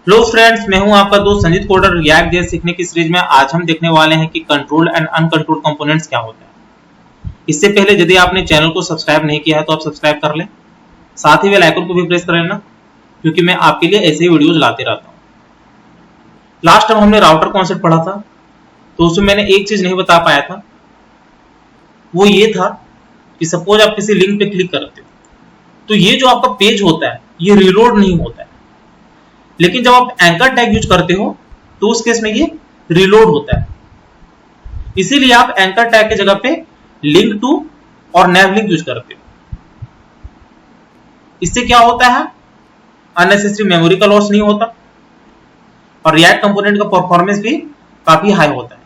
Hello friends, मैं हूं आपका दोस्त संजीत कोडर। रिएक्ट जेएस सीखने की सीरीज में आज हम देखने वाले हैं कि कंट्रोल एंड अनकंट्रोल्ड कंपोनेंट्स क्या होते हैं। इससे पहले यदि आपने चैनल को सब्सक्राइब नहीं किया है तो आप सब्सक्राइब कर लें, साथ ही बेल आइकन को भी प्रेस कर लेना, क्योंकि मैं आपके लिए ऐसे ही वीडियोज लाते रहता हूं। लास्ट टाइम हमने राउटर कॉन्सेप्ट पढ़ा था, तो उसमें मैंने एक चीज नहीं बता पाया था, वो ये था कि सपोज आप किसी लिंक पे क्लिक करते हो तो ये जो आपका पेज होता है ये रीलोड नहीं होता है, लेकिन जब आप एंकर टैग यूज करते हो तो उस केस में ये रीलोड होता है। इसीलिए आप एंकर टैग की जगह पे लिंक टू और नैव लिंक यूज करते हो। इससे क्या होता है, अननेसेसरी मेमोरी का लॉस नहीं होता और रिएक्ट कंपोनेंट का परफॉर्मेंस भी काफी हाई होता है।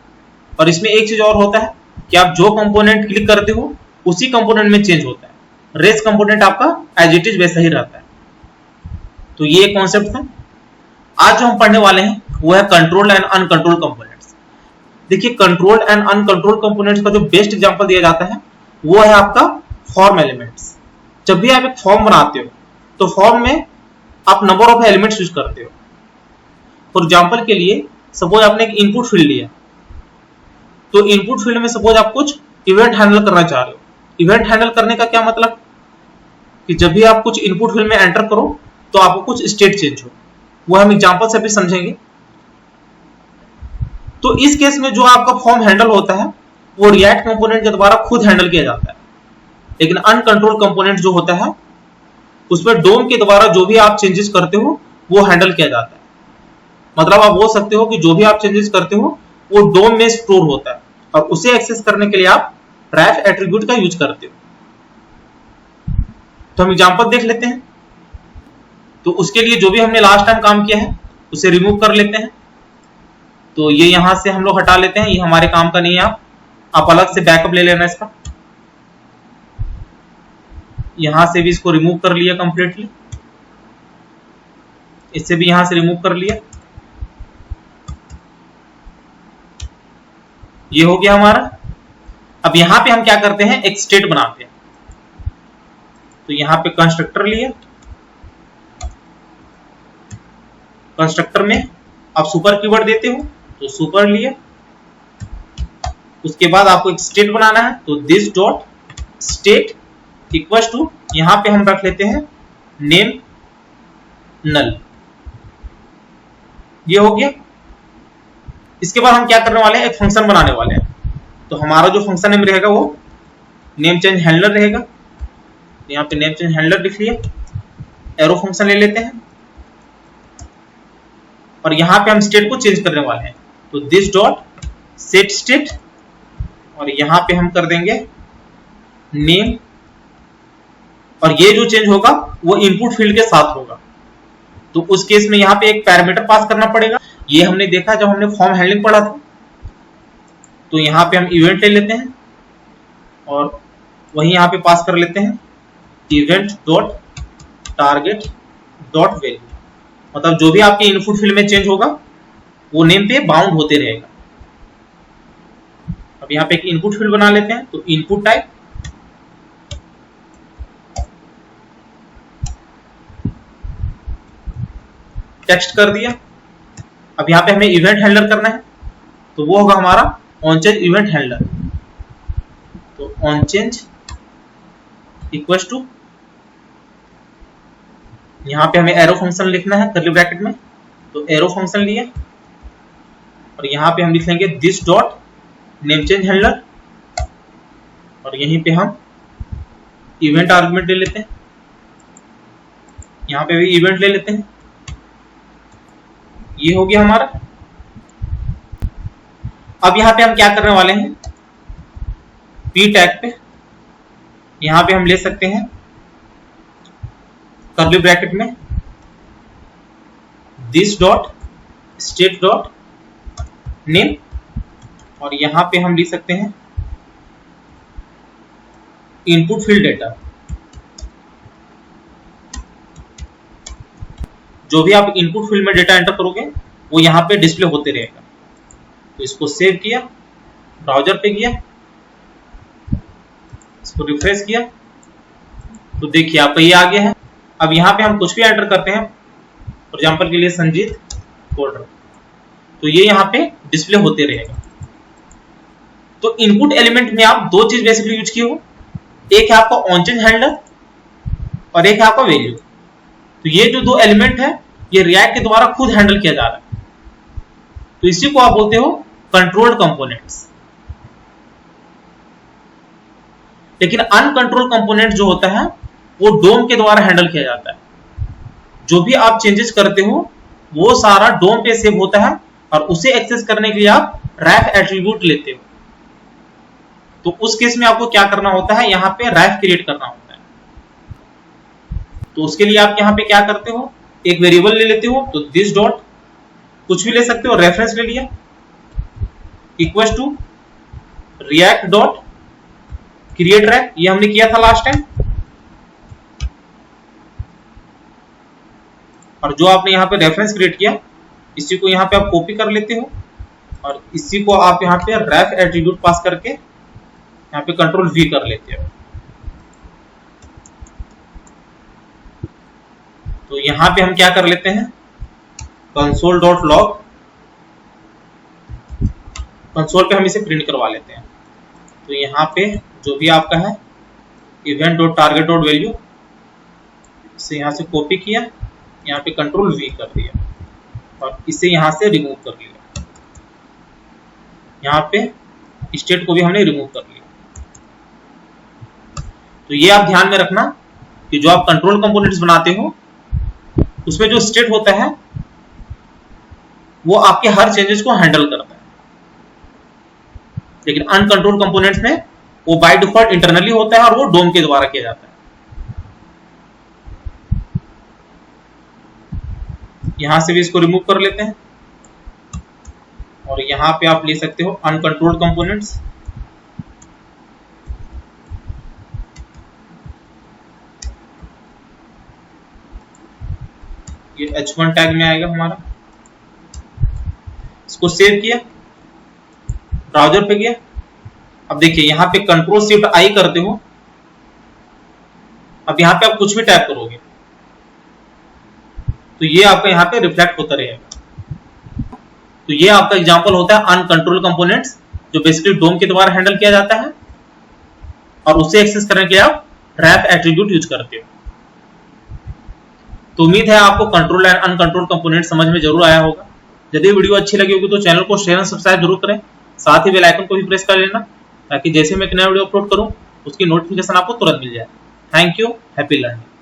और इसमें एक चीज और होता है कि आप जो कंपोनेंट क्लिक करते हो उसी कंपोनेंट में चेंज होता है, रेस्ट कंपोनेंट आपका एज इट इज वैसा ही रहता है। तो ये एक कॉन्सेप्ट था। आज जो हम पढ़ने वाले हैं वो है कंट्रोल्ड एंड अनकंट्रोल्ड कंपोनेंट्स। देखिए, कंट्रोल्ड एंड अनकंट्रोल्ड कंपोनेंट्स का जो बेस्ट एग्जांपल दिया जाता है वो है आपका फॉर्म एलिमेंट्स। जब भी आप एक फॉर्म बनाते हो तो फॉर्म में आप नंबर ऑफ एलिमेंट्स यूज करते हो। फॉर एग्जांपल के लिए सपोज आपने एक इनपुट फील्ड लिया, तो इनपुट फील्ड में सपोज आप कुछ इवेंट हैंडल करना चाह रहे हो। इवेंट हैंडल करने का क्या मतलब कि जब भी आप कुछ इनपुट फील्ड में एंटर करो तो आपको कुछ स्टेट चेंज हो, वो हम एग्जांपल से भी समझेंगे। तो इस केस में जो आपका फॉर्म हैंडल होता है वो रिएक्ट कंपोनेंट के द्वारा खुद हैंडल किया जाता है, लेकिन अनकंट्रोल्ड कंपोनेंट जो होता है उसमें डोम के द्वारा जो भी आप चेंजेस करते हो वो हैंडल किया जाता है। मतलब आप बोल सकते हो कि जो भी आप चेंजेस करते हो वो डोम में स्टोर होता है और उसे एक्सेस करने के लिए आप रेफ एट्रीब्यूट का यूज करते हो। तो हम एग्जांपल देख लेते हैं। तो उसके लिए जो भी हमने लास्ट टाइम काम किया है उसे रिमूव कर लेते हैं। तो ये यहां से हम लोग हटा लेते हैं, ये हमारे काम का नहीं है। आप अलग से बैकअप ले लेना इसका। यहां से भी इसको रिमूव कर लिया कंप्लीटली, इससे भी यहां से रिमूव कर लिया। ये हो गया हमारा। अब यहां पे हम क्या करते हैं, एक स्टेट बनाते हैं। तो यहां पे कंस्ट्रक्टर लिया, कंस्ट्रक्टर में आप सुपर कीवर्ड देते हो तो सुपर लिया। उसके बाद आपको एक स्टेट बनाना है, तो this dot state equals to, यहां पे हम रख लेते हैं नेम नल। ये हो गया। इसके बाद हम क्या करने वाले हैं, एक फंक्शन बनाने वाले हैं। तो हमारा जो फंक्शन नेम रहेगा वो नेम चेंज हैंडलर रहेगा। यहां पे नेम चेंज हैंडलर लिख लिया। एरो फंक्शन ले लेते हैं और यहां पे हम स्टेट को चेंज करने वाले हैं। तो दिस डॉट सेट स्टेट और यहां पे हम कर देंगे नेम, और ये जो चेंज होगा वो इनपुट फील्ड के साथ होगा। तो उस केस में यहां पे एक पैरामीटर पास करना पड़ेगा। ये हमने देखा जब हमने फॉर्म हैंडलिंग पढ़ा था। तो यहां पे हम इवेंट ले लेते हैं और वही यहां पे पास कर लेते हैं event dot target dot value. मतलब जो भी आपके इनपुट फील्ड में चेंज होगा वो नेम पे बाउंड होते रहेगा। अब यहां पे एक इनपुट फील्ड बना लेते हैं। तो इनपुट टाइप, टेक्स्ट कर दिया। अब यहां पे हमें इवेंट हैंडलर करना है, तो वो होगा हमारा ऑनचेंज इवेंट हैंडलर। तो ऑनचेंज इक्वल्स टू, यहां पे हमें एरो फंक्शन लिखना है कर्ली ब्रैकेट में। तो एरो फंक्शन लिया और यहां पे हम लिख लेंगे this dot name change handler और यहीं पे हम इवेंट आर्गुमेंट ले लेते हैं। यहां पे भी इवेंट ले लेते हैं। ये हो गया हमारा। अब यहां पे हम क्या करने वाले हैं, पी टैग पे यहां पे हम ले सकते हैं कर्ली ब्रैकेट में this dot state dot name और यहां पे हम लिख सकते हैं इनपुट फील्ड डेटा। जो भी आप इनपुट फील्ड में डेटा एंटर करोगे वो यहां पे डिस्प्ले होते रहेगा। तो इसको सेव किया, ब्राउजर पे गया, इसको रिफ्रेश किया तो देखिए आपका ये आ गया है। अब यहाँ पे हम कुछ भी एंटर करते हैं, फॉर एग्जाम्पल के लिए संजीत फोल्डर, तो ये यहाँ पे डिस्प्ले होते रहेगा। तो इनपुट एलिमेंट में आप दो चीज बेसिकली यूज किए हो, एक है आपका ऑन चेंज हैंडलर और एक है आपका वैल्यू। तो ये जो दो एलिमेंट है ये रिएक्ट के द्वारा खुद हैंडल किया जा रहा है, तो इसी को आप बोलते हो कंट्रोल्ड कंपोनेंट्स। लेकिन अनकंट्रोल्ड कंपोनेंट जो होता है वो डोम के द्वारा हैंडल किया जाता है। जो भी आप चेंजेस करते हो वो सारा डोम पे सेव होता है और उसे एक्सेस करने के लिए आप रैफ एट्रीब्यूट लेते हो। तो उस केस में आपको क्या करना होता है, यहाँ पे रैफ क्रिएट करना होता है। तो उसके लिए आप यहाँ पे क्या करते हो, एक वेरिएबल ले लेते हो, तो दिस डॉट कुछ भी ले सकते हो, रेफरेंस ले लिया, equal to React dot create ref, ये हमने किया था लास्ट टाइम। और जो आपने यहाँ पे रेफरेंस क्रिएट किया इसी को यहाँ पे आप कॉपी कर लेते हो और इसी को आप यहाँ पे रैफ एट्रीब्यूट पास करके यहाँ पे कंट्रोल वी कर लेते हो। तो यहाँ पे हम क्या कर लेते हैं, कंसोल डॉट लॉग, कंसोल पे हम इसे प्रिंट करवा लेते हैं। तो यहाँ पे जो भी आपका है event dot target dot value, इसे यहाँ से कॉपी किया, यहाँ पे कंट्रोल वी कर दिया और इसे यहाँ से रिमूव कर लिया। यहाँ पे स्टेट को भी हमने रिमूव कर लिया। तो ये आप ध्यान में रखना कि जो आप कंट्रोल कंपोनेंट्स बनाते हो उसमें जो स्टेट होता है वो आपके हर चेंजेस को हैंडल करता है, लेकिन अनकंट्रोल कंपोनेंट्स में वो बाय डिफॉल्ट इंटरनली होता है और वो डोम के द्वारा किया जाता है। यहां से भी इसको रिमूव कर लेते हैं और यहां पे आप ले सकते हो अनकंट्रोल्ड कंपोनेंट्स। ये H1 टैग में आएगा हमारा। इसको सेव किया, ब्राउजर पे गया, अब देखिए यहाँ पे कंट्रोल शिफ्ट आई करते हो, अब यहाँ पे आप कुछ भी टाइप करोगे तो ये आपका यहाँ पे रिफ्लेक्ट होता रहेगा। तो ये आपका एग्जांपल होता है अनकंट्रोल कंपोनेंट्स जो बेसिकली डोम के द्वारा हैंडल किया जाता है और उसे एक्सेस करने के लिए आप रैप एट्रीब्यूट यूज करते हो। तो उम्मीद है आपको कंट्रोल एंड अनकंट्रोल कंपोनेंट समझ में जरूर आया होगा। यदि वीडियो अच्छी लगी होगी तो चैनल को शेयर और सब्सक्राइब जरूर करें, साथ ही बेल आइकन को भी प्रेस कर लेना ताकि जैसे मैं एक नया वीडियो अपलोड करूं उसकी नोटिफिकेशन आपको तुरंत मिल जाए। Thank you, happy learning.